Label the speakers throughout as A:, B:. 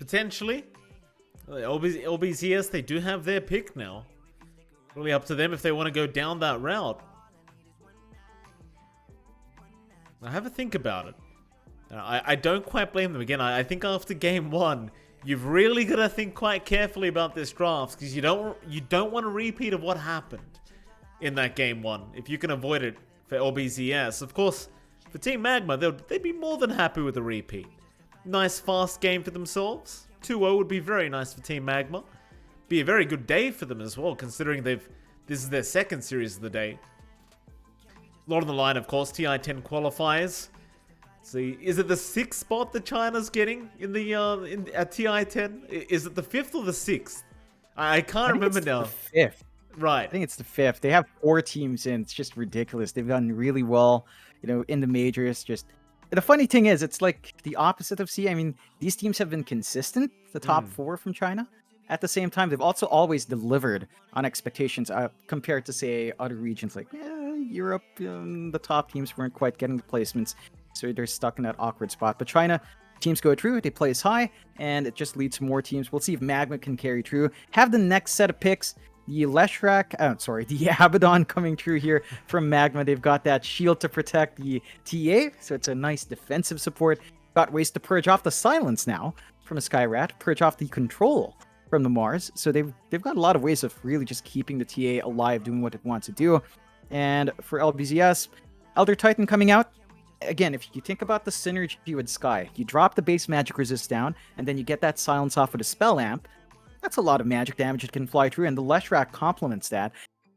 A: Potentially. LBZS, they do have their pick now. Really up to them if they want to go down that route. Now have a think about it. I don't quite blame them. Again, I think after game 1, you've really got to think quite carefully about this draft, because you don't want a repeat of what happened in that game 1 if you can avoid it for LBZS. Of course, for Team MagMa, they'd be more than happy with a repeat. Nice fast game for themselves. 2-0 would be very nice for Team MagMa. Be a very good day for them as well, considering this is their second series of the day. A lot on the line, of course. TI10 qualifiers. See, is it the 6th spot that China's getting in the at TI10? Is it the 5th or the 6th? I can't remember now.
B: The 5th.
A: Right.
B: I think it's the 5th. They have 4 teams in. It's just ridiculous. They've done really well, in the majors. Just the funny thing is, it's like the opposite of C. I mean, these teams have been consistent. The top 4 from China. At the same time, they've also always delivered on expectations compared to, say, other regions like Europe. The top teams weren't quite getting the placements. So they're stuck in that awkward spot. But China, teams go through, they place high, and it just leads to more teams. We'll see if MagMa can carry through. Have the next set of picks. The the Abaddon coming through here from MagMa. They've got that shield to protect the TA, so it's a nice defensive support. Got ways to purge off the silence now from a Skyrat, purge off the control from the Mars. So they've got a lot of ways of really just keeping the TA alive, doing what it wants to do. And for LBZS, Elder Titan coming out. Again, if you think about the synergy with Sky, you drop the base magic resist down, and then you get that silence off with a spell amp. That's a lot of magic damage that can fly through, and the Leshrac complements that.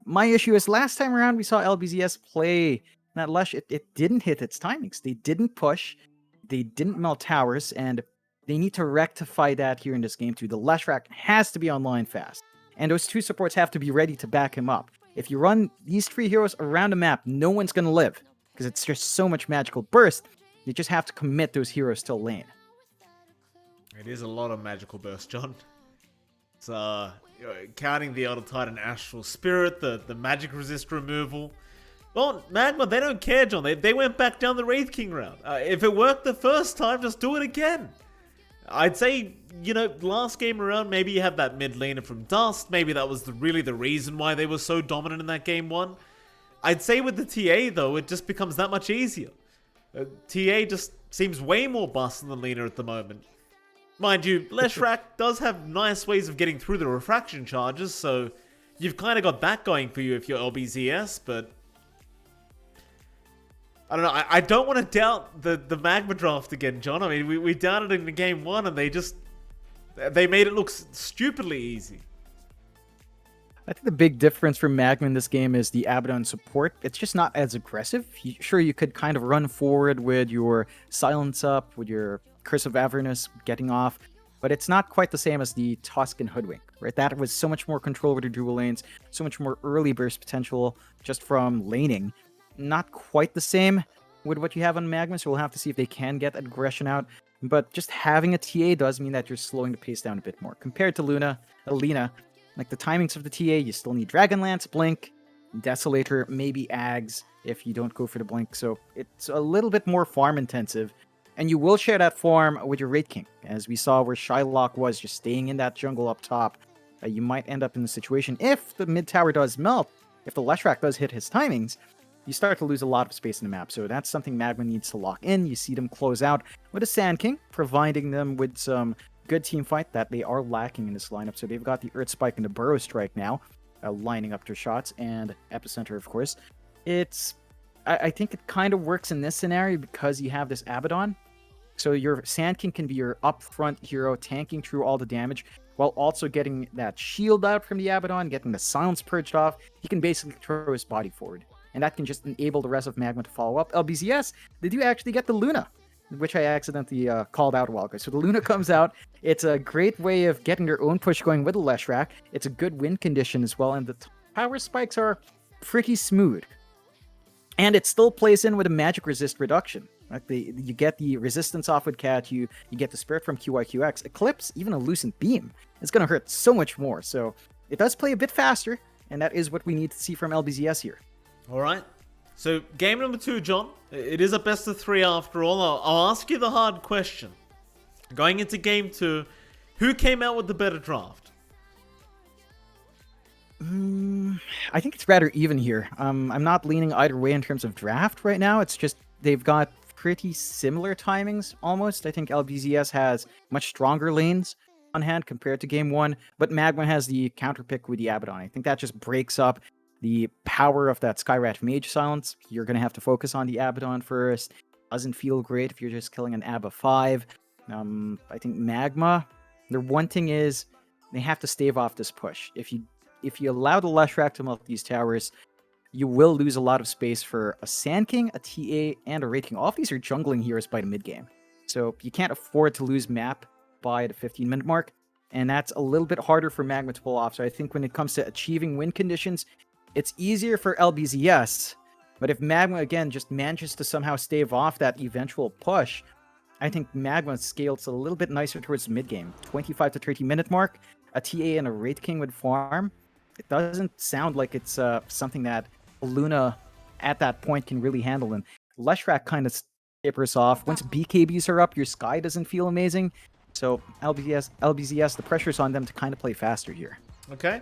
B: My issue is last time around we saw LBZS play that Lesh, it didn't hit its timings. They didn't push, they didn't melt towers, and they need to rectify that here in this game too. The Leshrac has to be online fast, and those 2 supports have to be ready to back him up. If you run these 3 heroes around the map, no one's going to live, because it's just so much magical burst. You just have to commit those heroes to lane.
A: It is a lot of magical burst, John. It's counting the Elder Titan Astral Spirit, the magic resist removal. Well, MagMa, they don't care, John. They went back down the Wraith King route. If it worked the first time, just do it again. I'd say, last game around, maybe you had that mid laner from Dust. Maybe that was really the reason why they were so dominant in that game 1. I'd say with the TA, though, it just becomes that much easier. TA just seems way more busted than Lena at the moment. Mind you, Leshrac does have nice ways of getting through the refraction charges, so you've kind of got that going for you if you're LBZS, but I don't know. I don't want to doubt the MagMa draft again, John. I mean, we doubted it in game 1, and they made it look stupidly easy.
B: I think the big difference for MagMa in this game is the Abaddon support. It's just not as aggressive. Sure, you could kind of run forward with your silence up, with your Curse of Avernus getting off, but it's not quite the same as the Tusk and Hoodwink, right? That was so much more control over the dual lanes, so much more early burst potential just from laning. Not quite the same with what you have on MagMa, so we'll have to see if they can get aggression out. But just having a TA does mean that you're slowing the pace down a bit more. Compared to Alina, like the timings of the TA, you still need Dragonlance, Blink, Desolator, maybe Ags if you don't go for the Blink. So it's a little bit more farm intensive. And you will share that farm with your Wraith King. As we saw where Shylock was, just staying in that jungle up top. You might end up in the situation, if the mid tower does melt, if the Leshrac does hit his timings, you start to lose a lot of space in the map. So that's something MagMa needs to lock in. You see them close out with a Sand King, providing them with some good team fight that they are lacking in this lineup. So they've got the Earth Spike and the Burrow Strike now, lining up their shots, and Epicenter, of course. I think it kind of works in this scenario because you have this Abaddon. So your Sand King can be your upfront hero, tanking through all the damage, while also getting that shield out from the Abaddon, getting the silence purged off. He can basically throw his body forward. And that can just enable the rest of MagMa to follow up. LBZS, they do actually get the Luna, which I accidentally called out a while ago. So the Luna comes out. It's a great way of getting their own push going with the Leshrac. It's a good win condition as well, and the power spikes are pretty smooth. And it still plays in with a magic resist reduction. Like you get the resistance off with Cat, you get the Spirit from QIQX. Eclipse, even a Lucent Beam, it's going to hurt so much more. So it does play a bit faster, and that is what we need to see from LBZS here.
A: All right. So game number 2, John. It is a best of 3 after all. I'll ask you the hard question. Going into game 2, Who came out with the better draft?
B: I think it's rather even here. I'm not leaning either way in terms of draft right now. It's just they've got pretty similar timings almost. I think LBZS has much stronger lanes on hand compared to game 1, but MagMa has the counter pick with the Abaddon. I think that just breaks up the power of that Skyrat Mage silence. You're going to have to focus on the Abaddon first. Doesn't feel great if you're just killing an Abba 5. I think MagMa, their one thing is they have to stave off this push. If you allow the Leshrac to melt these towers, you will lose a lot of space for a Sand King, a TA, and a Wraith King. All of these are jungling heroes by the mid game. So you can't afford to lose map by the 15-minute mark, and that's a little bit harder for MagMa to pull off. So I think when it comes to achieving win conditions, it's easier for LBZS, but if MagMa, again, just manages to somehow stave off that eventual push, I think MagMa scales a little bit nicer towards the mid game. 25 to 30-minute mark, a TA and a Wraith King would farm. It doesn't sound like it's something that Luna at that point can really handle, and Leshrac kind of tapers off. Once BKBs are up, your Sky doesn't feel amazing. So LBZS, the pressure's on them to kind of play faster here.
A: Okay.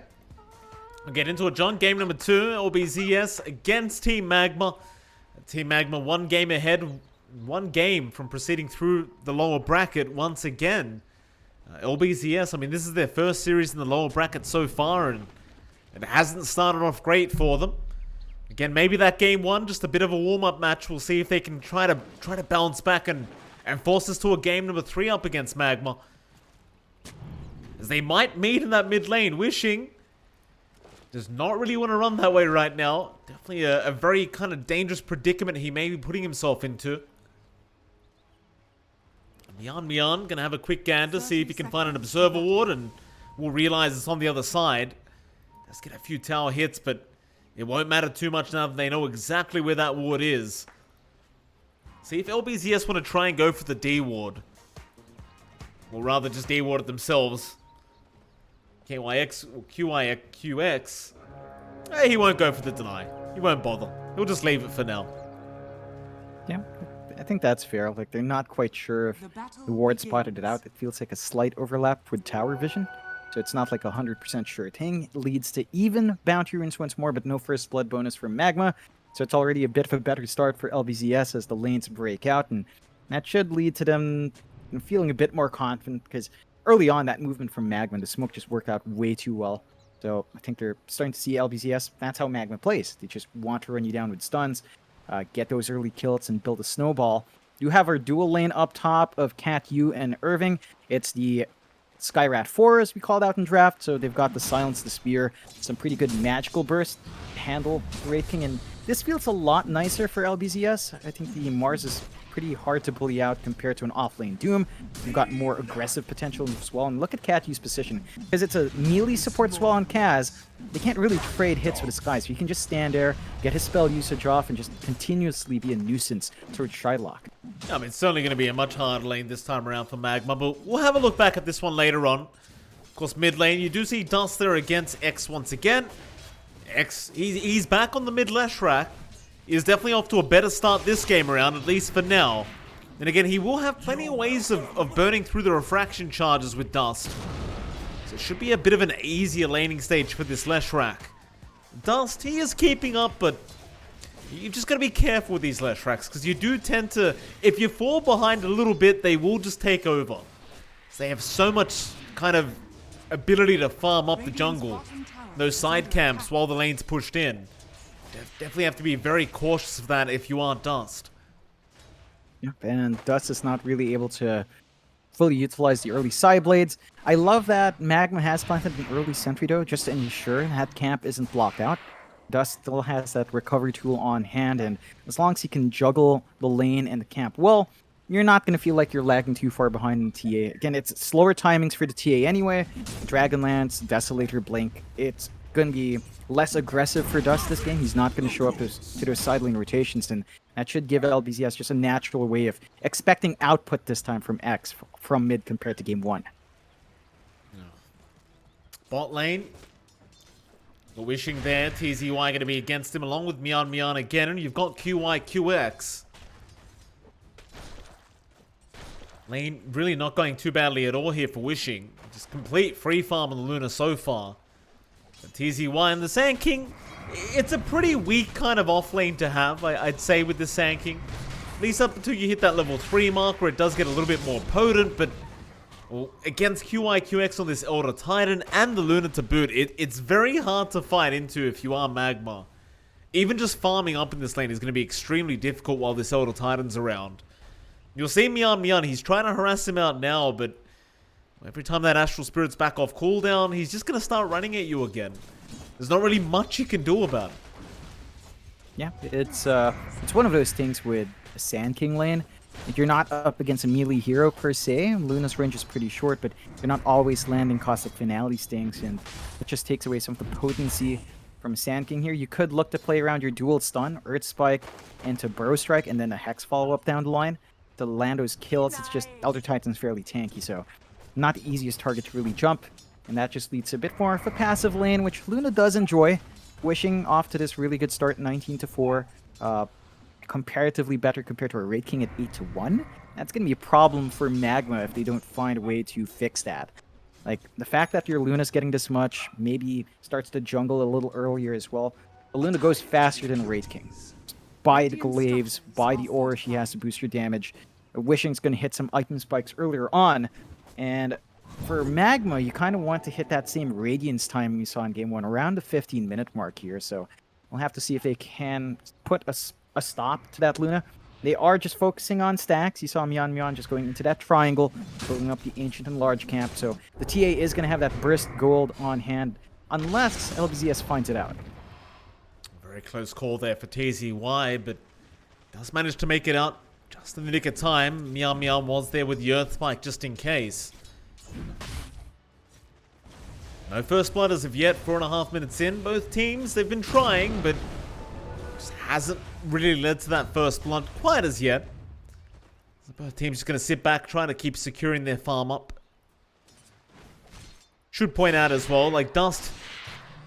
A: We'll get into it, John. Game number 2, LBZS against Team MagMa. Team MagMa 1 game ahead, 1 game from proceeding through the lower bracket once again. LBZS, I mean, this is their first series in the lower bracket so far, and it hasn't started off great for them. Again, maybe that game 1, just a bit of a warm-up match. We'll see if they can try to bounce back and force us to a game number 3 up against MagMa. As they might meet in that mid lane. Wishing does not really want to run that way right now. Definitely a very kind of dangerous predicament he may be putting himself into. Mian gonna have a quick gander, see if he can find an observer ward, and we'll realize it's on the other side. Let's get a few tower hits, but it won't matter too much now that they know exactly where that ward is. See if LBZS want to try and go for the D ward. Or rather just D ward it themselves. KYX or QIQX. He won't go for the deny. He won't bother. He'll just leave it for now.
B: Yeah, I think that's fair. Like, they're not quite sure if the ward spotted it out. It feels like a slight overlap with tower vision. So it's not like a 100% sure thing. It leads to even bounty runes once more, but no first blood bonus from MagMa. So it's already a bit of a better start for LBZS as the lanes break out. And that should lead to them feeling a bit more confident, because early on, that movement from MagMa, the smoke just worked out way too well. So I think they're starting to see LBZS. That's how MagMa plays. They just want to run you down with stuns, get those early kills, and build a snowball. You have our dual lane up top of Cat U and Irving. It's the Skyrat 4, as we called out in draft. So they've got the Silence, the Spear, some pretty good magical burst to handle Wraith King. And this feels a lot nicer for LBZS. I think the Mars is pretty hard to bully out compared to an off-lane Doom. You've got more aggressive potential as well. And look at Cat U's position. Because it's a melee support as well on Kaz, they can't really trade hits with the Sky. So you can just stand there, get his spell usage off, and just continuously be a nuisance towards Shylock.
A: I mean, it's certainly going to be a much harder lane this time around for MagMa, but we'll have a look back at this one later on. Of course, mid lane, you do see Dust there against X once again. X, he's back on the mid Leshrac. He's definitely off to a better start this game around, at least for now. And again, he will have plenty of ways of burning through the refraction charges with Dust. So it should be a bit of an easier laning stage for this Leshrac. Dust, he is keeping up, but you've just got to be careful with these Leshracs, because you do tend to, if you fall behind a little bit, they will just take over. So they have so much kind of ability to farm up the jungle, those side camps while the lane's pushed in. Definitely have to be very cautious of that if you are Dust.
B: Yep, and Dust is not really able to fully utilize the early side blades. I love that MagMa has planted an early sentry though, just to ensure that camp isn't blocked out. Dust still has that recovery tool on hand, and as long as he can juggle the lane and the camp well, you're not going to feel like you're lagging too far behind in TA. Again, it's slower timings for the TA anyway. Dragonlance, Desolator, Blink, it's going to be less aggressive for Dust this game. He's not going to show up to those side lane rotations, and that should give LBZS just a natural way of expecting output this time from X from mid compared to game 1.
A: Bot lane, the Wishing there, TZY going to be against him along with Mian again, and you've got QIQX. Lane really not going too badly at all here for Wishing. Just complete free farm on the Luna so far. The TZY and the Sand King, it's a pretty weak kind of off lane to have, I'd say, with the Sand King. At least up until you hit that level 3 mark where it does get a little bit more potent, but well, against QIQX on this Elder Titan and the Luna to boot, it's very hard to fight into if you are MagMa. Even just farming up in this lane is going to be extremely difficult while this Elder Titan's around. You'll see Mian, he's trying to harass him out now, but every time that Astral Spirit's back off cooldown, he's just going to start running at you again. There's not really much you can do about it.
B: Yeah, it's one of those things with a Sand King lane. If you're not up against a melee hero per se, Luna's range is pretty short, but you're not always landing Cosmic Finale stings, and it just takes away some of the potency from Sand King here. You could look to play around your dual stun, Earth Spike, into Burrow Strike, and then a Hex follow-up down the line to land those kills. It's just Elder Titan's fairly tanky, so not the easiest target to really jump, and that just leads to a bit more of a passive lane, which Luna does enjoy. Wishing off to this really good start, 19-4, comparatively better compared to a Raid King at 8-1. That's going to be a problem for MagMa if they don't find a way to fix that. Like, the fact that your Luna's getting this much, maybe starts to jungle a little earlier as well. The Luna goes faster than Raid King. By the glaives, by the aura she has to boost your damage. Wishing's going to hit some item spikes earlier on, and for MagMa, you kind of want to hit that same Radiance time we saw in Game 1, around the 15-minute mark here, so we'll have to see if they can put a stop to that Luna. They are just focusing on stacks. You saw Mian just going into that triangle, building up the Ancient and Large camp, so the TA is going to have that burst gold on hand, unless LBZS finds it out.
A: Very close call there for TZY, but does manage to make it out just in the nick of time. Mian was there with the Earth Spike just in case. No first blood as of yet, 4.5 minutes in. Both teams, they've been trying, but just hasn't really led to that first blood quite as yet. So both teams just going to sit back, trying to keep securing their farm up. Should point out as well, like Dust,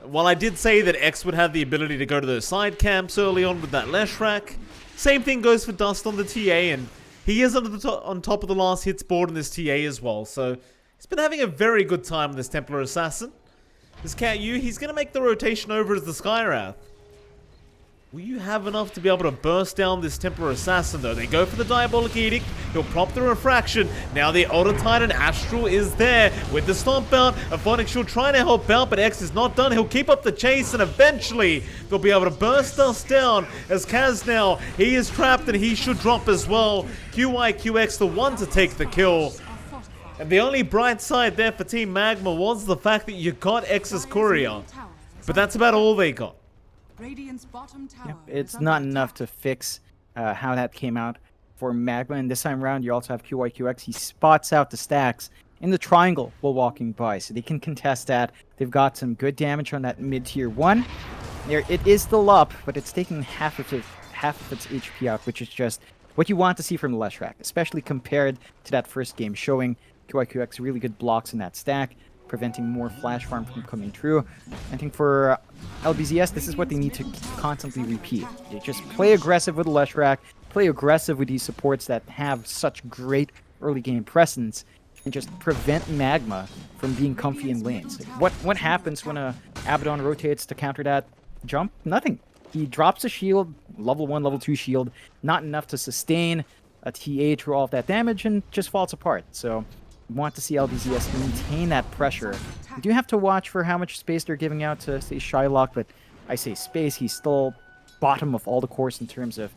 A: while I did say that X would have the ability to go to those side camps early on with that Leshrac, same thing goes for Dust on the TA, and he is on top of the last hits board in this TA as well, so he's been having a very good time with this Templar Assassin. This Cat U, he's going to make the rotation over as the Skywrath. Will you have enough to be able to burst down this Templar Assassin, though? They go for the Diabolic Edict. He'll prop the Refraction. Now the Elder Titan Astral is there with the Stomp out. Aphonic Shield trying to help out, but X is not done. He'll keep up the chase, and eventually they'll be able to burst us down as Kaz now, he is trapped, and he should drop as well. QIQX the one to take the kill. And the only bright side there for Team MagMa was the fact that you got X's Courier. But that's about all they got.
B: Yep, it's not enough to fix how that came out for MagMa. And this time around, you also have QIQX. He spots out the stacks in the triangle while walking by, so they can contest that. They've got some good damage on that mid-tier 1. There, it is still up, but it's taking half of its HP out, which is just what you want to see from the Leshrac, especially compared to that first game, showing QIQX really good blocks in that stack, preventing more flash farm from coming through. I think for LBZS, this is what they need to constantly repeat. You just play aggressive with Leshrac, play aggressive with these supports that have such great early game presence, and just prevent MagMa from being comfy in lanes. What happens when a Abaddon rotates to counter that jump? Nothing. He drops a shield, level 1, level 2 shield, not enough to sustain a TA through all of that damage, and just falls apart. So want to see LBZS maintain that pressure. You do have to watch for how much space they're giving out to, say, Shylock, but I say space, he's still bottom of all the course in terms of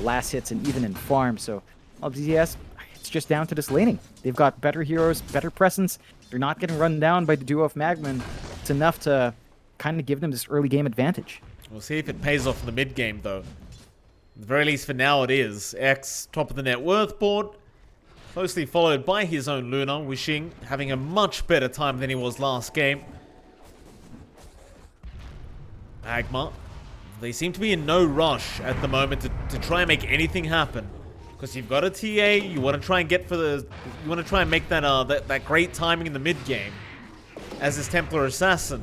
B: last hits and even in farm. So LBZS, it's just down to this laning. They've got better heroes, better presence. They're not getting run down by the duo of MagMa. It's enough to kind of give them this early game advantage.
A: We'll see if it pays off in the mid game, though. At the very least for now it is. X, top of the net worth board. Closely followed by his own Luna, Wishing, having a much better time than he was last game. MagMa, they seem to be in no rush at the moment to try and make anything happen. Because you've got a TA, you want to try and get for the... You want to try and make that great timing in the mid game. As this Templar Assassin.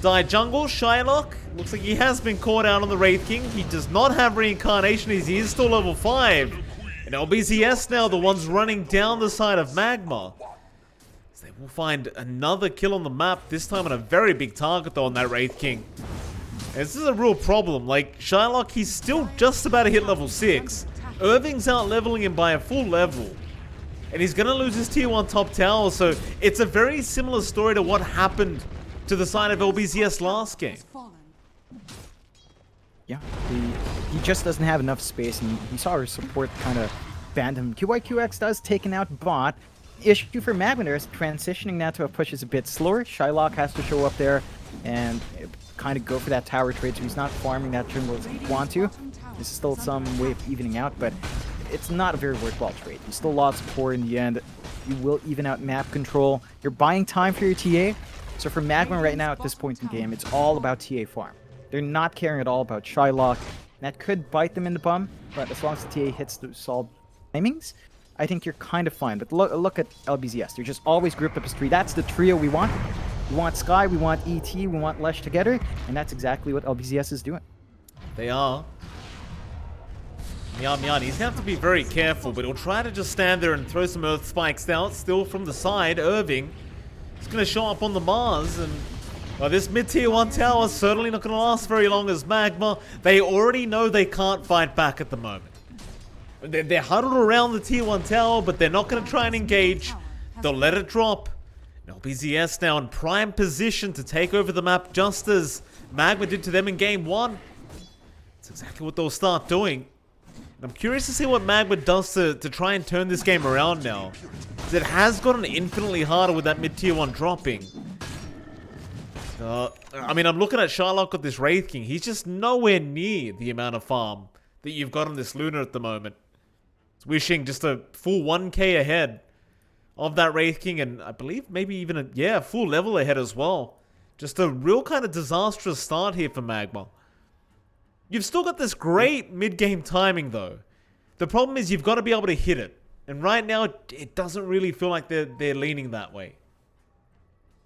A: Die jungle, Shylock. Looks like he has been caught out on the Wraith King. He does not have reincarnation, he is still level 5. And LBZS now, the ones running down the side of MagMa. So they will find another kill on the map, this time on a very big target though on that Wraith King. And this is a real problem. Like, Shylock, he's still just about to hit level 6. Irving's out leveling him by a full level. And he's going to lose his tier 1 top tower, so it's a very similar story to what happened to the side of LBZS last game.
B: Yeah, he just doesn't have enough space, and he saw our support kind of band him. QYQX does taken out bot. Issue for MagMa is transitioning now to a push is a bit slower. Shylock has to show up there and kind of go for that tower trade, so he's not farming that jungle as he want to. There's still some way of evening out, but it's not a very worthwhile trade. You still lost support in the end. You will even out map control. You're buying time for your TA. So for MagMa right now at this point in the game, it's all about TA farm. They're not caring at all about Shylock. That could bite them in the bum, but as long as the TA hits the solid timings, I think you're kind of fine. But look at LBZS. They're just always grouped up as 3. That's the trio we want. We want Sky, we want ET, we want Lesh together, and that's exactly what LBZS is doing.
A: They are. Mian, he's going to have to be very careful, but he'll try to just stand there and throw some earth spikes out. Still from the side, Irving is going to show up on the Mars, and this mid-tier 1 tower is certainly not going to last very long as MagMa. They already know they can't fight back at the moment. They're huddled around the tier 1 tower, but they're not going to try and engage. They'll let it drop. LBZS now in prime position to take over the map just as MagMa did to them in game 1. That's exactly what they'll start doing. I'm curious to see what MagMa does to try and turn this game around now. Because it has gotten infinitely harder with that mid-tier 1 dropping. I mean, I'm looking at Shylock with this Wraith King. He's just nowhere near the amount of farm that you've got on this Luna at the moment. It's wishing just a full 1k ahead of that Wraith King, and I believe maybe even a full level ahead as well. Just a real kind of disastrous start here for MagMa. You've still got this great mid-game timing though. The problem is you've got to be able to hit it. And right now, it doesn't really feel like they're leaning that way.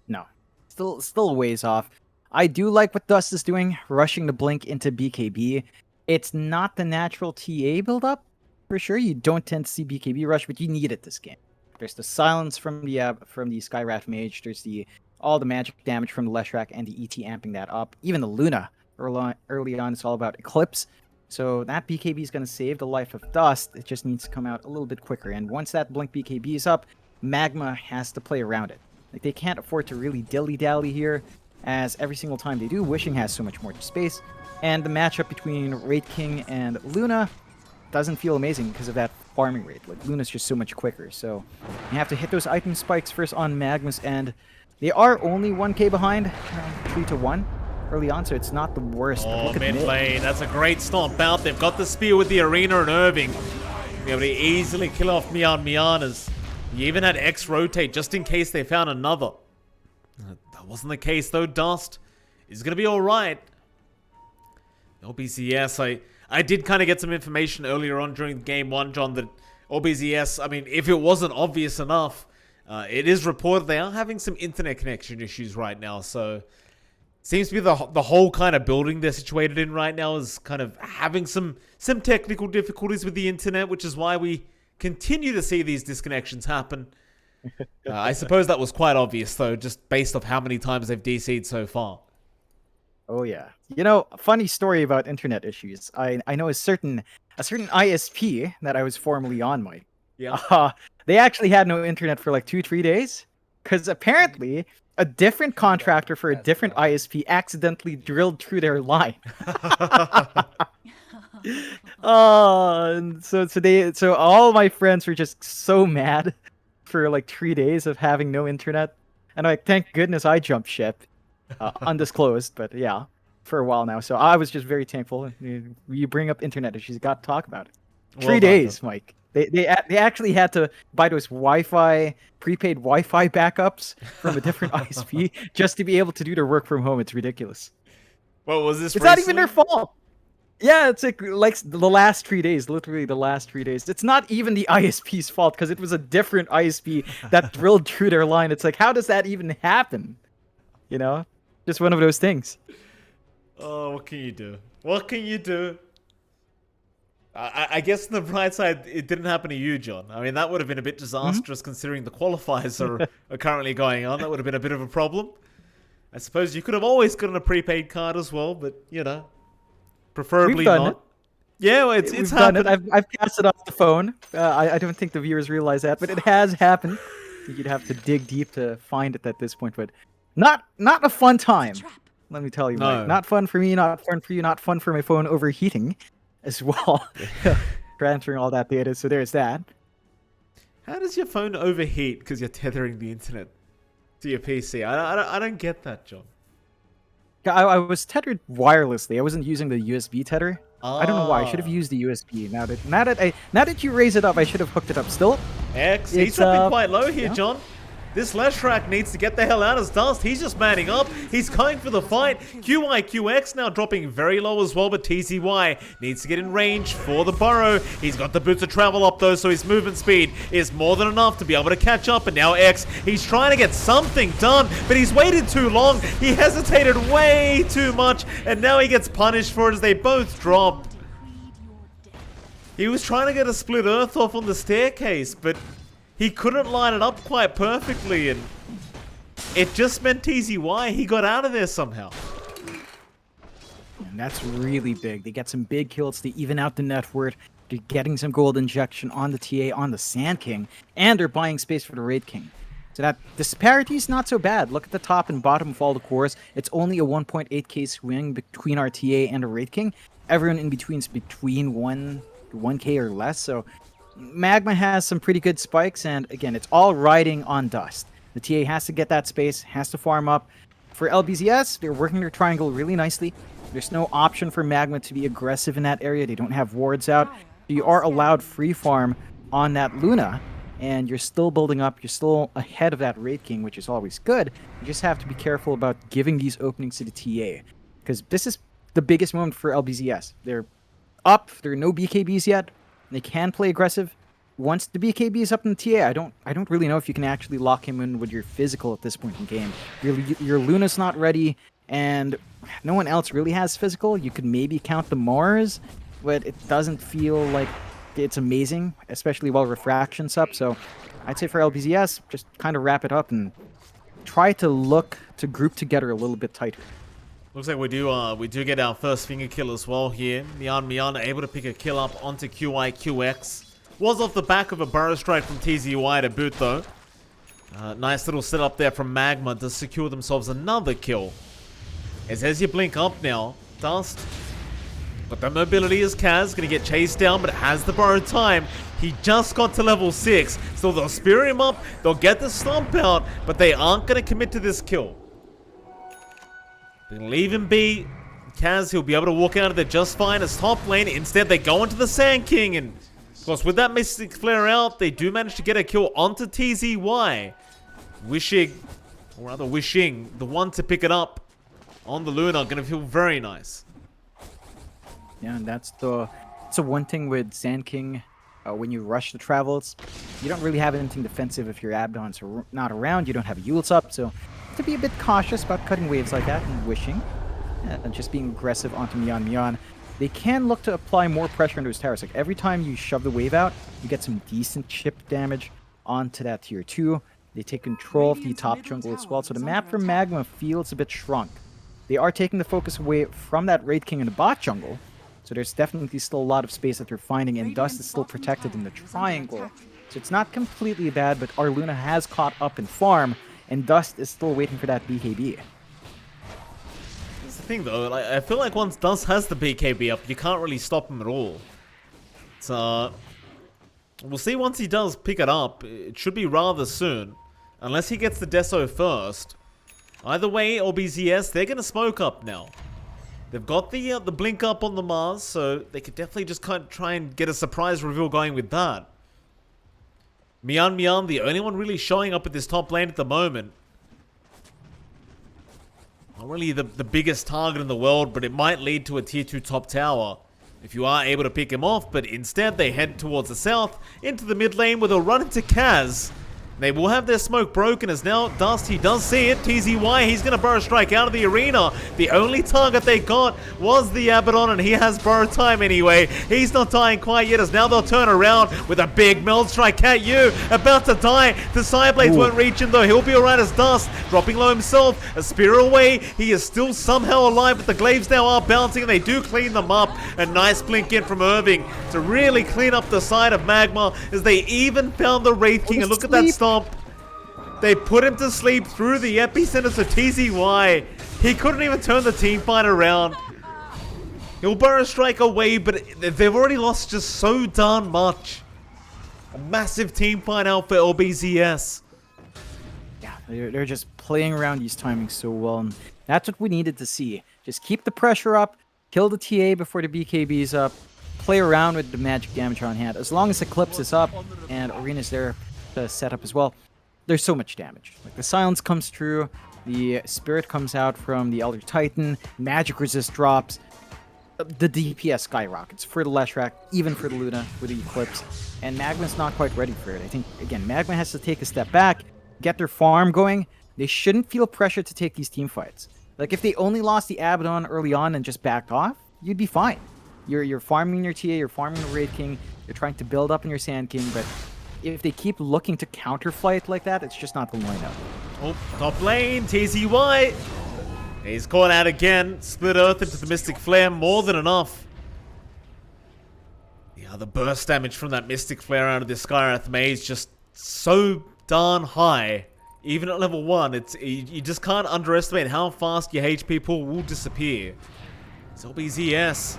B: No. Still a ways off. I do like what Dust is doing, rushing the Blink into BKB. It's not the natural TA build-up, for sure. You don't tend to see BKB rush, but you need it this game. There's the silence from the Skywrath Mage. There's all the magic damage from the Leshrac and the ET amping that up. Even the Luna early on, it's all about Eclipse. So that BKB is going to save the life of Dust. It just needs to come out a little bit quicker. And once that Blink BKB is up, MagMa has to play around it. Like, they can't afford to really dilly-dally here, as every single time they do, Wishing has so much more space. And the matchup between Wraith King and Luna doesn't feel amazing because of that farming rate. Like, Luna's just so much quicker. So you have to hit those item spikes first on Magma's end. They are only 1k behind, 3-1 early on, so it's not the worst.
A: Oh, mid lane, that's a great stomp out. They've got the spear with the Arena and Irving. Be able to easily kill off Miana's. You even had X rotate just in case they found another. That wasn't the case though. Dust is going to be alright. LBZS, I did kind of get some information earlier on during game 1, John, that LBZS, I mean, if it wasn't obvious enough, it is reported they are having some internet connection issues right now. So seems to be the whole kind of building they're situated in right now is kind of having some technical difficulties with the internet, which is why we continue to see these disconnections happen. I suppose that was quite obvious, though, just based off how many times they've DC'd so far.
B: Oh, yeah. You know, a funny story about internet issues. I know a certain ISP that I was formerly on, Mike.
A: Yeah.
B: They actually had no internet for like 2-3 days, because apparently a different contractor for a different ISP accidentally drilled through their line. So all my friends were just so mad for like 3 days of having no internet, and like, thank goodness I jumped ship, undisclosed, but yeah, for a while now. So I was just very thankful. You bring up internet issues, got to talk about it. 3 days, Mike. They actually had to buy those prepaid Wi-Fi backups from a different ISP just to be able to do their work from home. It's ridiculous.
A: What was this?
B: It's not even their fault. Yeah, it's like the last 3 days, literally the last 3 days. It's not even the ISP's fault because it was a different ISP that drilled through their line. It's like, how does that even happen? You know, just one of those things.
A: Oh, what can you do? What can you do? I guess on the bright side, it didn't happen to you, John. I mean, that would have been a bit disastrous considering the qualifiers are currently going on. That would have been a bit of a problem. I suppose you could have always gotten a prepaid card as well, but, you know, preferably
B: We've done
A: not.
B: it.
A: Yeah, well, it's
B: We've
A: happened.
B: done it. I've passed it off the phone. I don't think the viewers realize that, but it has happened. I think you'd have to dig deep to find it at this point, but not a fun time. Let me tell you,
A: No.
B: Mike. Not fun for me, not fun for you, not fun for my phone overheating as well. Transferring all that data, so there's that.
A: How does your phone overheat because you're tethering the internet to your PC? I don't get that, John.
B: I was tethered wirelessly. I wasn't using the USB tether. I don't know why. I should have used the USB. Now that you raise it up, I should have hooked it up. Still,
A: X, he's dropping quite low here, John. This Leshrac needs to get the hell out as Dust. He's just manning up. He's going for the fight. QIQX now dropping very low as well, but TZY needs to get in range for the burrow. He's got the boots of travel up though, so his movement speed is more than enough to be able to catch up. And now X, he's trying to get something done, but he's waited too long. He hesitated way too much, and now he gets punished for it as they both drop. He was trying to get a split earth off on the staircase, but he couldn't line it up quite perfectly, and it just meant TZY. He got out of there somehow.
B: and that's really big. They get some big kills to even out the net worth. They're getting some gold injection on the TA, on the Sand King, and they're buying space for the Raid King. So that disparity is not so bad. Look at the top and bottom of all the cores. It's only a 1.8k swing between our TA and the Raid King. Everyone in between is between 1k or less. So MagMa has some pretty good spikes, and again, it's all riding on Dust. The TA has to get that space, has to farm up. For LBZS, they're working their triangle really nicely. There's no option for MagMa to be aggressive in that area. They don't have wards out. You are allowed free farm on that Luna, and you're still building up. You're still ahead of that Raid King, which is always good. You just have to be careful about giving these openings to the TA, because this is the biggest moment for LBZS. They're up. There are no BKBs yet. They can play aggressive. Once the BKB is up in the TA, I don't really know if you can actually lock him in with your physical at this point in the game. Your Luna's not ready, and no one else really has physical. You could maybe count the Mars, but it doesn't feel like it's amazing, especially while Refraction's up. So I'd say for LBZS, just kind of wrap it up and try to look to group together a little bit tighter.
A: Looks like we do get our first finger kill as well here. Mian able to pick a kill up onto QIQX. Was off the back of a burrow strike from TZY to boot though. Nice little setup there from MagMa to secure themselves another kill. As you blink up now, Dust. But the mobility is Kaz, gonna get chased down, but it has the borrowed time. He just got to level 6, so they'll spear him up, they'll get the stomp out, but they aren't gonna commit to this kill. They're gonna leave him be. Kaz, he'll be able to walk out of there just fine as top lane. Instead, they go into the Sand King, and of course, with that Mystic Flare out, they do manage to get a kill onto TZY. Wishing the one to pick it up on the Luna, gonna feel very nice.
B: Yeah, and that's the one thing with Sand King. When you rush the travels, you don't really have anything defensive if your Abdons are not around. You don't have Yules up, so to be a bit cautious about cutting waves like that and wishing, and just being aggressive onto Mian. They can look to apply more pressure into his towers. Like every time you shove the wave out, you get some decent chip damage onto that tier 2. They take control of the top jungle as well. So the map for MagMa feels a bit shrunk. They are taking the focus away from that Raid King in the bot jungle. So there's definitely still a lot of space that they're finding, and Dust is still protected in the triangle. So it's not completely bad, but our Luna has caught up in farm, and Dust is still waiting for that BKB.
A: That's the thing though, like, I feel like once Dust has the BKB up, you can't really stop him at all. So we'll see once he does pick it up. It should be rather soon, unless he gets the Deso first. Either way, LBZS, they're gonna smoke up now. They've got the blink up on the Mars, so they could definitely just kind of try and get a surprise reveal going with that. Mian, the only one really showing up at this top lane at the moment. Not really the biggest target in the world, but it might lead to a tier 2 top tower if you are able to pick him off. But instead, they head towards the south, into the mid lane, where they'll run into Kaz. They will have their smoke broken as now Dust, he does see it. TZY, he's going to burrow strike out of the arena. The only target they got was the Abaddon, and he has burrow time anyway. He's not dying quite yet as now they'll turn around with a big meld strike at you. About to die. The Sideblades won't reach him though. He'll be alright as Dust, dropping low himself. A spear away. He is still somehow alive, but the glaives now are bouncing and they do clean them up. A nice blink in from Irving to really clean up the side of MagMa as they even found the Wraith King. And look at that stomp. They put him to sleep through the epicenter, so TZY, he couldn't even turn the team fight around. He'll burrow strike away, but they've already lost just so darn much. A massive team fight out for LBZS.
B: Yeah, they're just playing around these timings so well, and that's what we needed to see. Just keep the pressure up, kill the TA before the BKB's up, play around with the magic damage on hand. As long as Eclipse is up and Arena's there to set up as well, there's so much damage. Like the silence comes through, the spirit comes out from the Elder Titan, magic resist drops, the DPS skyrockets for the Leshrac, even for the Luna with the Eclipse, and MagMa's not quite ready for it. I think, again, MagMa has to take a step back, get their farm going. They shouldn't feel pressure to take these team fights. Like, if they only lost the Abaddon early on and just backed off, you'd be fine. You're farming your TA, you're farming the Wraith King, you're trying to build up in your Sand King, but if they keep looking to counterfight like that, it's just not the lineup.
A: Oh, top lane, TZY. He's caught out again. Split Earth into the Mystic Flare, more than enough. Yeah, the burst damage from that Mystic Flare out of this Skywrath Maze just so darn high. Even at level 1, you just can't underestimate how fast your HP pool will disappear. It's LBZS.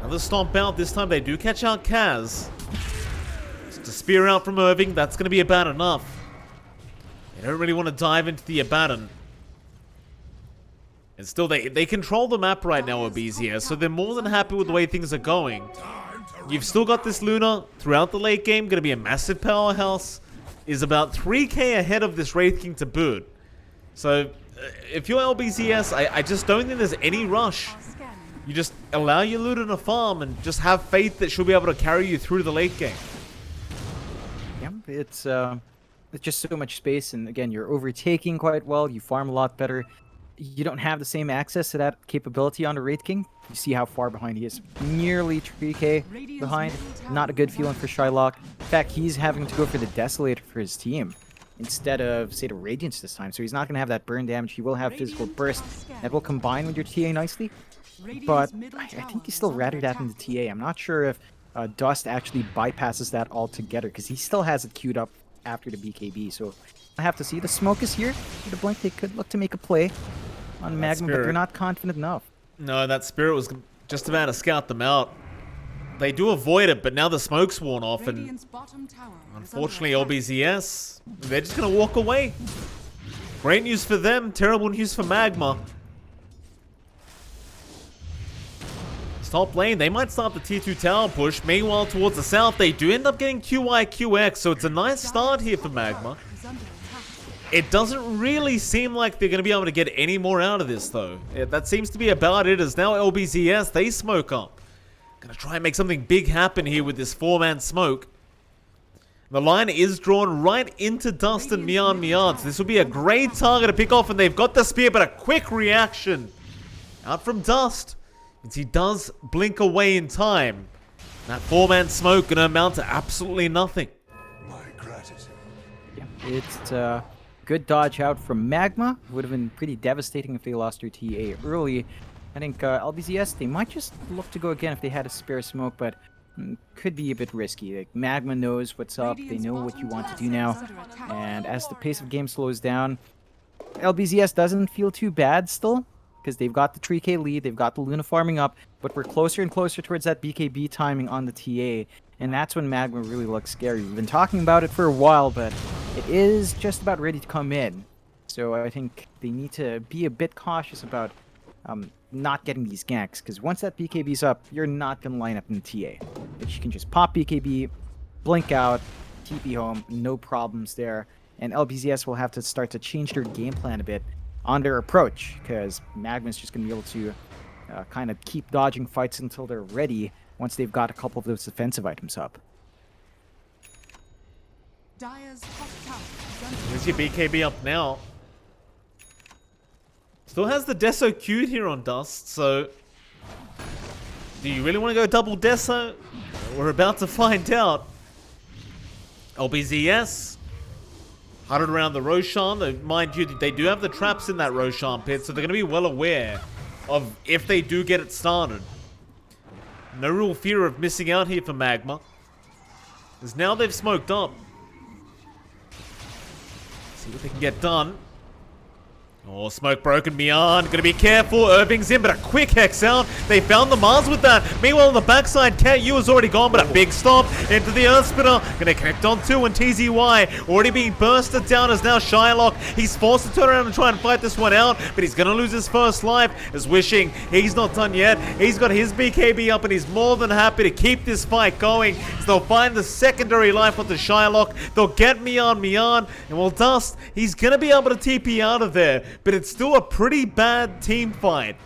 A: Another stomp out. This time they do catch out Kaz. Just a spear out from Irving. That's going to be about enough. They don't really want to dive into the Abaddon. And still, they control the map right now, LBZS, so they're more than happy with the way things are going. You've still got this Luna throughout the late game. Going to be a massive powerhouse. Is about 3k ahead of this Wraith King to boot. So, if you're LBZS, I just don't think there's any rush. You just allow your Luna to farm and just have faith that she'll be able to carry you through the late game.
B: Yeah, it's just so much space, and again, you're overtaking quite well. You farm a lot better. You don't have the same access to that capability on the Wraith King. You see how far behind he is. Nearly 3k behind. Not a good feeling for Shylock. In fact, he's having to go for the Desolator for his team instead of, say, the Radiance this time. So he's not going to have that burn damage. He will have Physical Burst. That will combine with your TA nicely. But I think he's still rather that in the TA. I'm not sure if Dust actually bypasses that altogether, because he still has it queued up after the BKB. So I have to see. The smoke is here. The blink, they could look to make a play on MagMa, but they're not confident enough.
A: No, that spirit was just about to scout them out. They do avoid it, but now the smoke's worn off, and unfortunately LBZS, they're just going to walk away. Great news for them, terrible news for MagMa. Top lane, they might start the tier 2 tower push. Meanwhile, towards the south, they do end up getting QIQX, so it's a nice start here for MagMa. It doesn't really seem like they're going to be able to get any more out of this, though. That seems to be about it, as now LBZS, they smoke up. Gonna try and make something big happen here with this 4-man smoke. The line is drawn right into Dust and Mian, so this will be a great target to pick off, and they've got the spear, but a quick reaction out from Dust. He does blink away in time. That 4-man smoke gonna amount to absolutely nothing.
B: Yeah, it's good dodge out from MagMa. Would have been pretty devastating if they lost their TA early. I think LBZS, they might just look to go again if they had a spare smoke, but could be a bit risky. Like, MagMa knows what's up. They know what you want to do now. And as the pace of game slows down, LBZS doesn't feel too bad still, because they've got the 3k lead, they've got the Luna farming up, but we're closer and closer towards that BKB timing on the TA, and that's when MagMa really looks scary. We've been talking about it for a while, but it is just about ready to come in. So I think they need to be a bit cautious about not getting these ganks, because once that BKB's up, you're not going to line up in the TA. But you can just pop BKB, blink out, TP home, no problems there, and LBZS will have to start to change their game plan a bit on their approach, because MagMa's just going to be able to kind of keep dodging fights until they're ready once they've got a couple of those defensive items up.
A: There's your BKB up now. Still has the Deso queued here on Dust, so... Do you really want to go double Deso? We're about to find out. LBZS. Hunted around the Roshan. Though, mind you, they do have the traps in that Roshan pit, so they're going to be well aware of if they do get it started. No real fear of missing out here for MagMa. Because now they've smoked up. See what they can get done. Oh, smoke broken beyond. Gonna be careful. Irving's in, but a quick hex out. They found the Mars with that. Meanwhile, on the backside, KU has already gone, but a big stop into the Earth Spinner. Gonna connect on two, and TZY already being bursted down as now Shylock. He's forced to turn around and try and fight this one out, but he's gonna lose his first life. Is wishing he's not done yet. He's got his BKB up, and he's more than happy to keep this fight going. So they'll find the secondary life with the Shylock. They'll get Mian, and well, Dust, he's gonna be able to TP out of there. But it's still a pretty bad team fight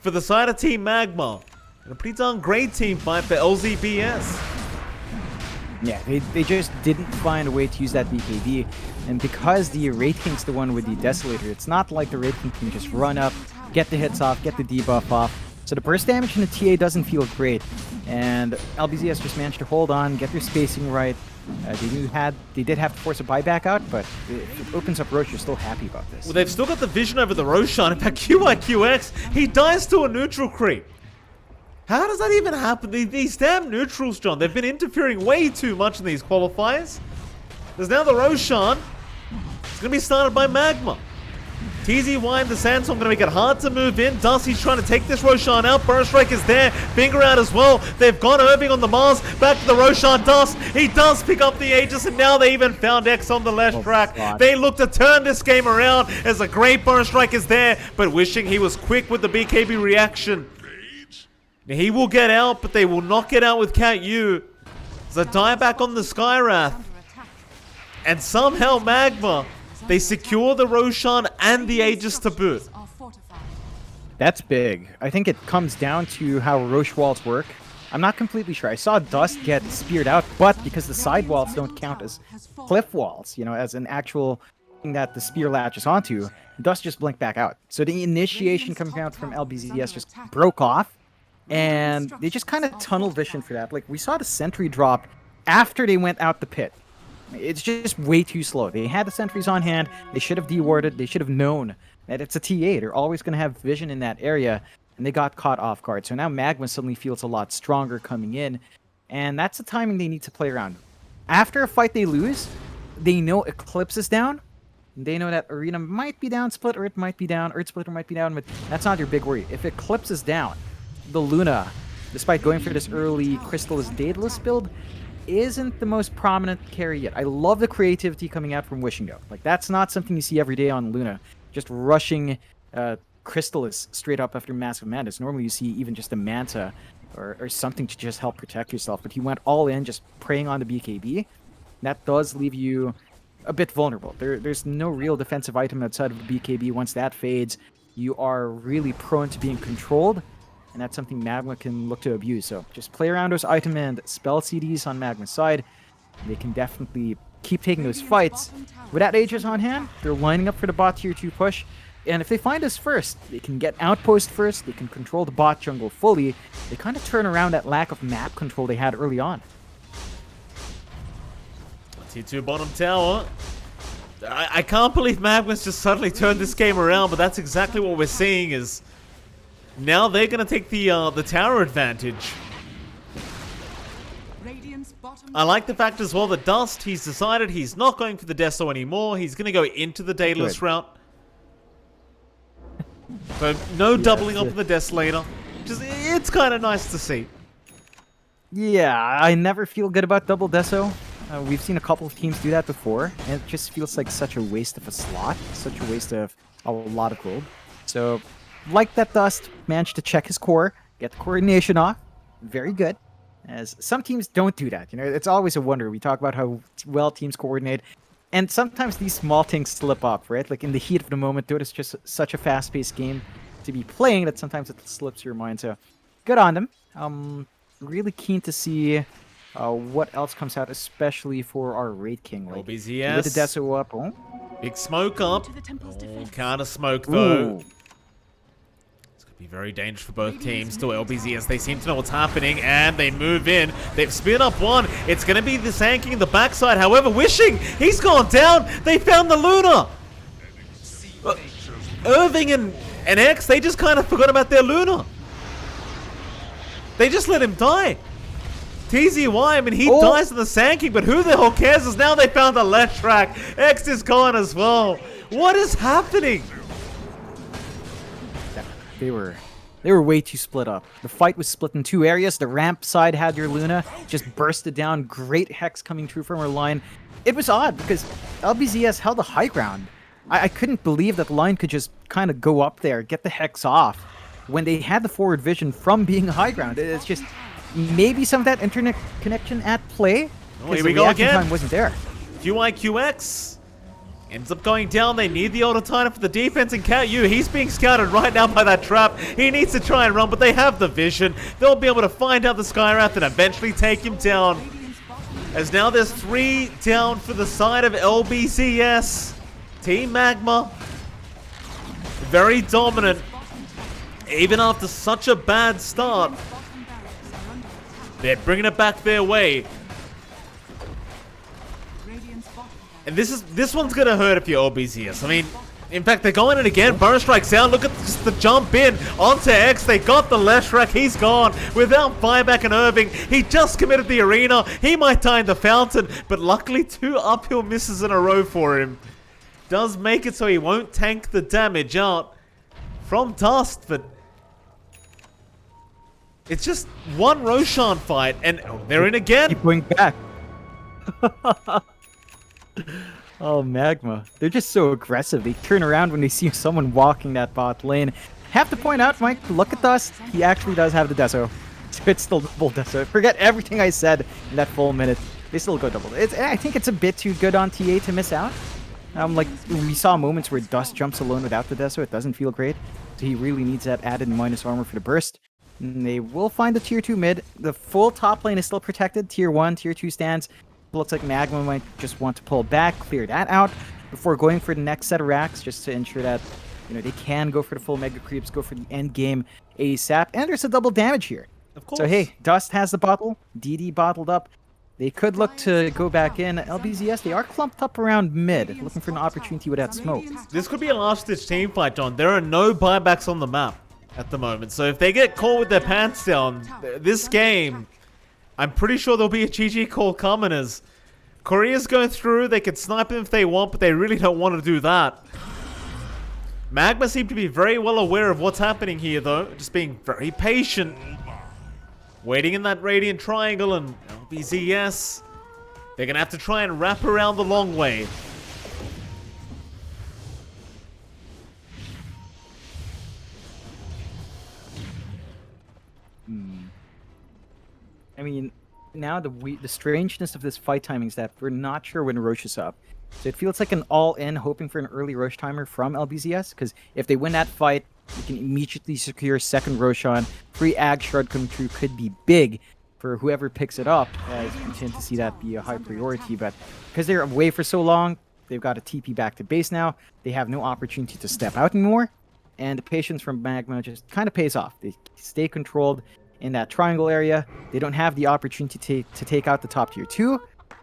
A: for the side of Team MagMa. And a pretty darn great team fight for LZBS.
B: Yeah, they just didn't find a way to use that BKB. And because the Wraith King's the one with the Desolator, it's not like the Wraith King can just run up, get the hits off, get the debuff off. So the burst damage in the TA doesn't feel great. And LBZS just managed to hold on, get their spacing right. They did have to force a buyback out, but if it opens up Roche, you're still happy about this.
A: Well, they've still got the vision over the Roshan. In fact, QIQX, he dies to a neutral creep. How does that even happen? These damn neutrals, John, they've been interfering way too much in these qualifiers. There's now the Roshan. It's going to be started by MagMa. TZY and the Sandstorm going to make it hard to move in. Dusty's trying to take this Roshan out. Burst Strike is there. Finger out as well. They've gone Irving on the Mars. Back to the Roshan. Dust. He does pick up the Aegis, and now they even found X on the left track.
B: God.
A: They look to turn this game around as a great Burst Strike is there, but wishing he was quick with the BKB reaction. He will get out, but they will not get out with Cat U. There's a dieback on the Skywrath. And somehow MagMa, they secure the Roshan and the Aegis to boot.
B: That's big. I think it comes down to how Roche walls work. I'm not completely sure. I saw Dust get speared out, but because the side walls don't count as cliff walls, you know, as an actual thing that the spear latches onto, Dust just blinked back out. So the initiation coming out from LBZS just broke off, and they just kind of tunnel vision for that. Like, we saw the sentry drop after they went out the pit. It's just way too slow. They had the sentries on hand. They should have dewarded. They should have known that it's a TA. They're always going to have vision in that area, and they got caught off guard. So now MagMa suddenly feels a lot stronger coming in, and that's the timing they need to play around. After a fight they lose, they know Eclipse is down. They know that Arena might be down, Split Earth might be down, Earth Splitter might be down, but that's not your big worry. If Eclipse is down, the Luna, despite going for this early Crystallis Daedalus build, isn't the most prominent carry yet. I love the creativity coming out from Wishing though. Like, that's not something you see every day on Luna. Just rushing Crystallis straight up after Mask of Madness. Normally you see even just a Manta or something to just help protect yourself, but he went all in, just preying on the BKB. That does leave you a bit vulnerable. There's no real defensive item outside of the BKB. Once that fades, you are really prone to being controlled, and that's something MagMa can look to abuse. So just play around those item and spell CDs on MagMa's side. They can definitely keep taking those fights. With that Aegis on hand, they're lining up for the bot tier 2 push. And if they find us first, they can get outpost first, they can control the bot jungle fully. They kind of turn around that lack of map control they had early on.
A: T2 bottom tower. I can't believe MagMa's just suddenly turned this game around, but that's exactly what we're seeing is now they're going to take the tower advantage. I like the fact as well that Dust, he's decided he's not going for the Deso anymore. He's going to go into the Daedalus route. So no doubling up of the Desolator. Just, it's kind of nice to see.
B: Yeah, I never feel good about double Deso. We've seen a couple of teams do that before, and it just feels like such a waste of a slot, such a waste of a lot of gold. So, like that Dust managed to check his core, get the coordination off, very good. As some teams don't do that, you know, it's always a wonder. We talk about how well teams coordinate, and sometimes these small things slip up, right? Like in the heat of the moment, though, it's just such a fast-paced game to be playing that sometimes it slips your mind. So, good on them. Really keen to see What else comes out, especially for our Raid King? Like,
A: LBZS.
B: with the Deso up. Oh.
A: Big smoke up. Oh, counter smoke though.
B: Ooh.
A: It's going to be very dangerous for both teams. Still LBZS, they seem to know what's happening and they move in. They've split up one. It's going to be the Sand King in the backside. However, Wishing, he's gone down. They found the Luna. Irving and X, they just kind of forgot about their Luna. They just let him die. TZY, I mean, he dies in the Sand King, but who the hell cares as now they found the Leshrac. X is gone as well. What is happening?
B: They were way too split up. The fight was split in two areas. The ramp side had your Luna, just bursted down. Great Hex coming through from her line. It was odd because LBZS held the high ground. I couldn't believe that the line could just kind of go up there, get the Hex off, when they had the forward vision from being high ground. It's just maybe some of that internet connection at play.
A: Oh, here we go again.
B: Time wasn't there.
A: QIQX ends up going down. They need the autotiner for the defense, and Cat U, he's being scouted right now by that trap. He needs to try and run, but they have the vision. They'll be able to find out the Skywrath and eventually take him down. As now there's 3 down for the side of LBZS. Team MagMa, very dominant. Even after such a bad start, they're bringing it back their way. And this one's gonna hurt if you're LBZS. I mean, in fact, they're going in again. Burrow strikes down. Look at just the jump in onto X. They got the Leshrac. He's gone without buyback and Irving. He just committed the arena. He might die in the fountain, but luckily 2 uphill misses in a row for him. Does make it so he won't tank the damage out from Dust, but it's just one Roshan fight, and they're in again.
B: Keep going back. Oh, MagMa. They're just so aggressive. They turn around when they see someone walking that bot lane. Have to point out, Mike, look at Dust. He actually does have the Deso. So it's still double Deso. Forget everything I said in that full minute. They still go double. I think it's a bit too good on TA to miss out. Like, we saw moments where Dust jumps alone without the Deso. It doesn't feel great. So he really needs that added minus armor for the burst. And they will find the tier 2 mid. The full top lane is still protected. Tier 1, tier 2 stands. Looks like MagMa might just want to pull back, clear that out before going for the next set of racks, just to ensure that, you know, they can go for the full mega creeps, go for the end game ASAP. And there's a double damage here.
A: Of course.
B: So hey, Dust has the bottle, DD bottled up. They could look to go back in. LBZS, they are clumped up around mid, looking for an opportunity with that smoke.
A: This could be a last-ditch team fight, John. There are no buybacks on the map at the moment. So if they get caught with their pants down, this game, I'm pretty sure there'll be a GG call coming as Korea's going through. They can snipe them if they want, but they really don't want to do that. MagMa seem to be very well aware of what's happening here, though. Just being very patient. Waiting in that Radiant Triangle, and LBZS, they're going to have to try and wrap around the long way.
B: I mean, now the strangeness of this fight timing is that we're not sure when Roche is up. So it feels like an all-in, hoping for an early Roche timer from LBZS, because if they win that fight, they can immediately secure second Roshan. Free Ag Shard coming through could be big for whoever picks it up, as we tend to see that be a high priority. But because they're away for so long, they've got a TP back to base now. They have no opportunity to step out anymore, and the patience from MagMa just kind of pays off. They stay controlled in that triangle area. They don't have the opportunity to take out the top tier 2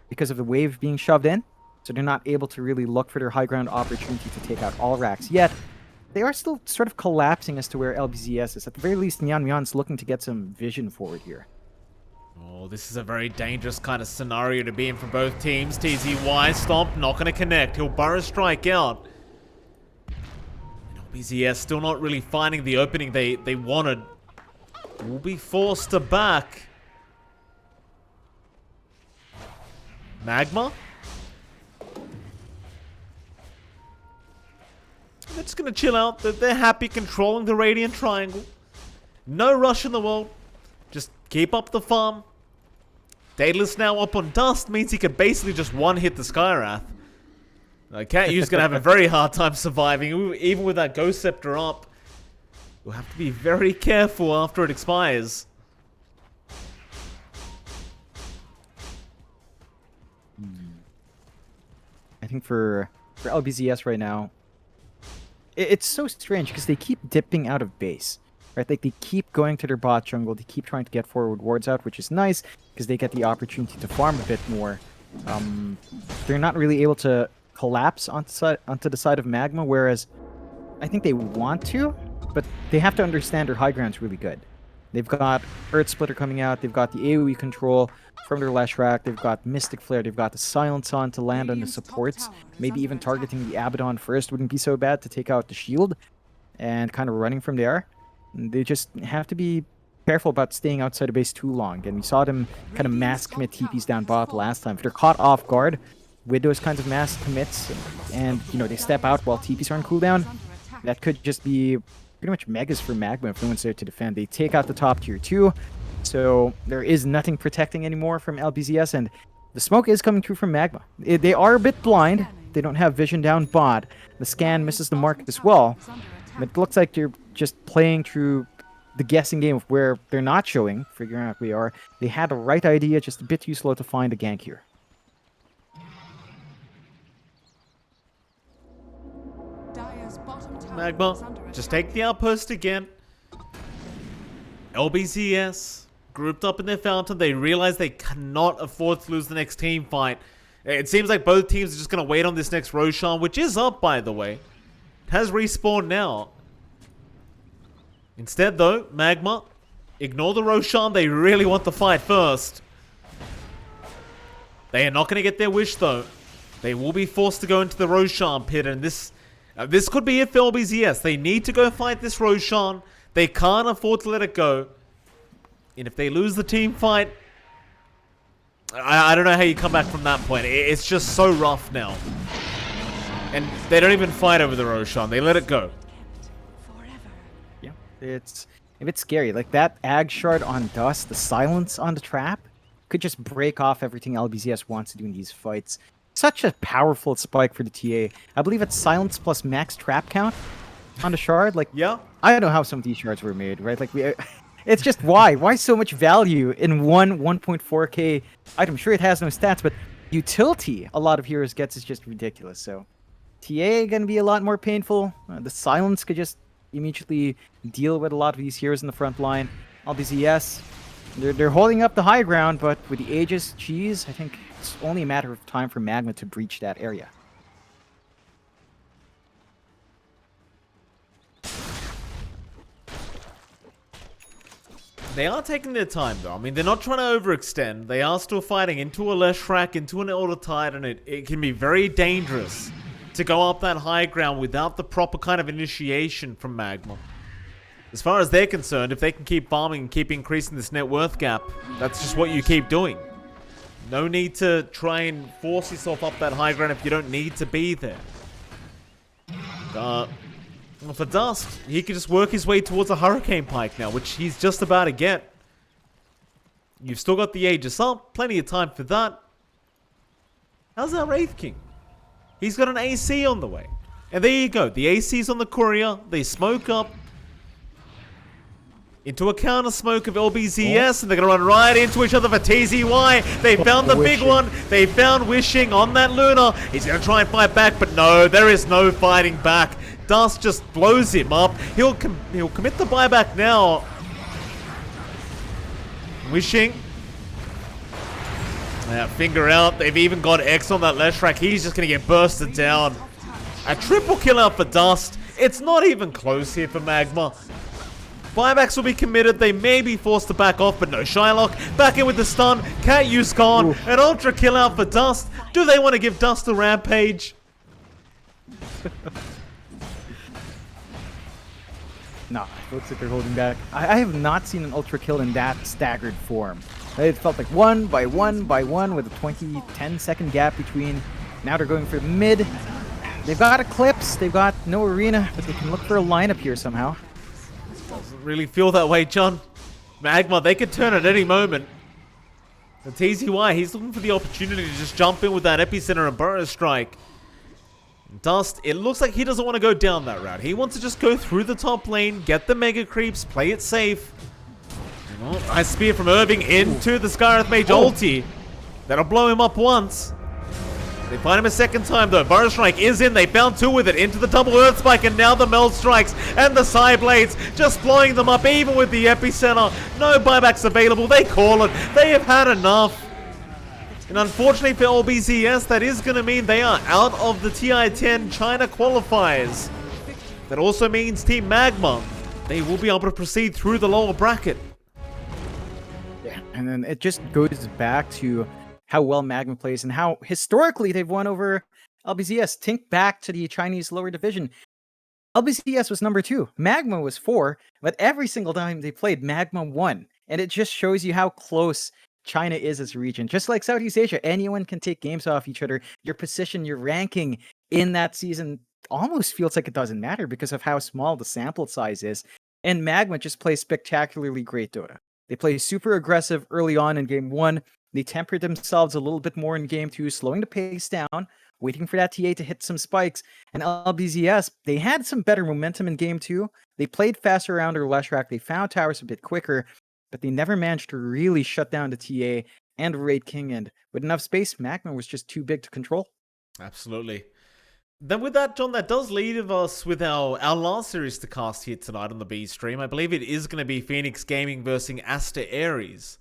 B: because of the wave being shoved in, so they're not able to really look for their high ground opportunity to take out all racks yet. They are still sort of collapsing as to where LBZS is. At the very least, Nyan's looking to get some vision forward here.
A: Oh, this is a very dangerous kind of scenario to be in for both teams. TZY, Stomp, not going to connect. He'll Burrow strike out. And LBZS still not really finding the opening they wanted. Will be forced to back. MagMa? They're just going to chill out. They're happy controlling the Radiant Triangle. No rush in the world. Just keep up the farm. Daedalus now up on Dust means he could basically just one-hit the Skywrath. Cat U's going to have a very hard time surviving, even with that Ghost Scepter up. You'll have to be very careful after it expires.
B: think for LBZS right now, it's so strange because they keep dipping out of base, right? Like they keep going to their bot jungle, they keep trying to get forward wards out, which is nice because they get the opportunity to farm a bit more. They're not really able to collapse onto the side of MagMa, whereas I think they want to, but they have to understand their high ground's really good. They've got Earth Splitter coming out, they've got the AoE control from their Leshrac, they've got Mystic Flare, they've got the Silence on to land on the supports. Maybe even targeting the Abaddon first wouldn't be so bad to take out the shield and kind of running from there. They just have to be careful about staying outside of base too long. And we saw them kind of mass commit TPs down bot last time. If they're caught off guard with those kinds of mass commits and you know, they step out while TPs are on cooldown, that could just be pretty much megas for MagMa if no one's there to defend. They take out the top tier 2, so there is nothing protecting anymore from LBZS, and the smoke is coming through from MagMa. They are a bit blind. They don't have vision down bot. The scan misses the mark as well. It looks like they're just playing through the guessing game of where they're not showing, figuring out where they are. They had the right idea, just a bit too slow to find a gank here.
A: MagMa, just take the outpost again. LBZS, grouped up in their fountain, they realize they cannot afford to lose the next team fight. It seems like both teams are just going to wait on this next Roshan, which is up, by the way. It has respawned now. Instead, though, MagMa, ignore the Roshan, they really want the fight first. They are not going to get their wish, though. They will be forced to go into the Roshan pit, and this could be it for LBZS. They need to go fight this Roshan. They can't afford to let it go. And if they lose the team fight, I don't know how you come back from that point. It's just so rough now. And they don't even fight over the Roshan. They let it go.
B: Yeah, it's a bit scary. Like that Ag Shard on Dust, the silence on the trap, could just break off everything LBZS wants to do in these fights. Such a powerful spike for the TA. I believe it's silence plus max trap count on the shard. Like,
A: yeah,
B: I don't know how some of these shards were made, right? Like, it's just why so much value in one 1.4k item? Sure, it has no stats, but utility a lot of heroes gets is just ridiculous. So, TA gonna be a lot more painful. The silence could just immediately deal with a lot of these heroes in the front line. LBZS, they're holding up the high ground, but with the Aegis cheese, I think it's only a matter of time for MagMa to breach that area.
A: They are taking their time, though. I mean, they're not trying to overextend. They are still fighting into a Leshrac, into an Elder Titan, and it can be very dangerous to go up that high ground without the proper kind of initiation from MagMa. As far as they're concerned, if they can keep farming and keep increasing this net worth gap, that's just what you keep doing. No need to try and force yourself up that high ground if you don't need to be there. For Dust, he can just work his way towards a Hurricane Pike now, which he's just about to get. You've still got the Aegis up, plenty of time for that. How's that Wraith King? He's got an AC on the way. And there you go, the AC's on the courier, they smoke up into a counter smoke of LBZS, and they're going to run right into each other for TZY. They found the big one. They found Wishing on that Luna. He's going to try and fight back, but no, there is no fighting back. Dust just blows him up. He'll commit the buyback now. Wishing. Finger out. They've even got X on that Leshrac. He's just going to get bursted down. A triple kill out for Dust. It's not even close here for MagMa. Buybacks will be committed. They may be forced to back off, but no. Shylock back in with the stun. Can't use Khan. An ultra kill out for Dust. Do they want to give Dust a rampage?
B: No, it looks like they're holding back. I have not seen an ultra kill in that staggered form. It felt like one by one by one with a 10 second gap between. Now they're going for mid. They've got Eclipse. They've got no arena, but they can look for a lineup here somehow.
A: Doesn't really feel that way, John. MagMa, they could turn at any moment. The TZY, he's looking for the opportunity to just jump in with that Epicenter and Burrow Strike. Dust, it looks like he doesn't want to go down that route. He wants to just go through the top lane, get the Mega Creeps, play it safe. Oh, nice spear from Irving into the Skyrath Mage ulti. That'll blow him up once. They find him a second time though. Burrow Strike is in. They found two with it. Into the double Earth Spike, and now the Meld Strikes and the Side Blades just blowing them up even with the Epicenter. No buybacks available. They call it. They have had enough. And unfortunately for LBZS, that is going to mean they are out of the TI10 China qualifiers. That also means Team MagMa, they will be able to proceed through the lower bracket.
B: Yeah, and then it just goes back to how well MagMa plays and how historically they've won over LBZS. Think back to the Chinese lower division. LBZS was number 2. MagMa was 4, but every single time they played, MagMa won. And it just shows you how close China is as a region. Just like Southeast Asia, anyone can take games off each other. Your position, your ranking in that season almost feels like it doesn't matter because of how small the sample size is. And MagMa just plays spectacularly great Dota. They play super aggressive early on in game 1. They tempered themselves a little bit more in game 2, slowing the pace down, waiting for that TA to hit some spikes. And LBZS, they had some better momentum in game 2. They played faster around their Leshrac. They found towers a bit quicker, but they never managed to really shut down the TA and Raid King. And with enough space, MagMa was just too big to control.
A: Absolutely. Then with that, John, that does leave us with our last series to cast here tonight on the B stream. I believe it is going to be Phoenix Gaming versus Aster Aries.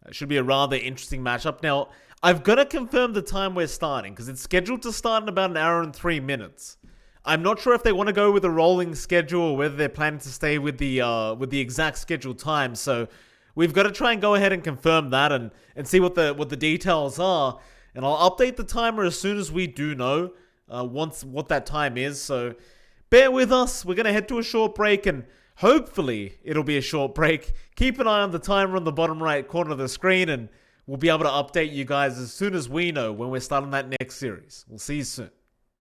A: It should be a rather interesting matchup. Now, I've got to confirm the time we're starting, because it's scheduled to start in about 1 hour and 3 minutes. I'm not sure if they want to go with a rolling schedule or whether they're planning to stay with the exact scheduled time. So we've got to try and go ahead and confirm that and see what the details are. And I'll update the timer as soon as we do know what that time is. So bear with us. We're going to head to a short break, and hopefully it'll be a short break. Keep an eye on the timer on the bottom right corner of the screen, and we'll be able to update you guys as soon as we know when we're starting that next series. We'll see you soon.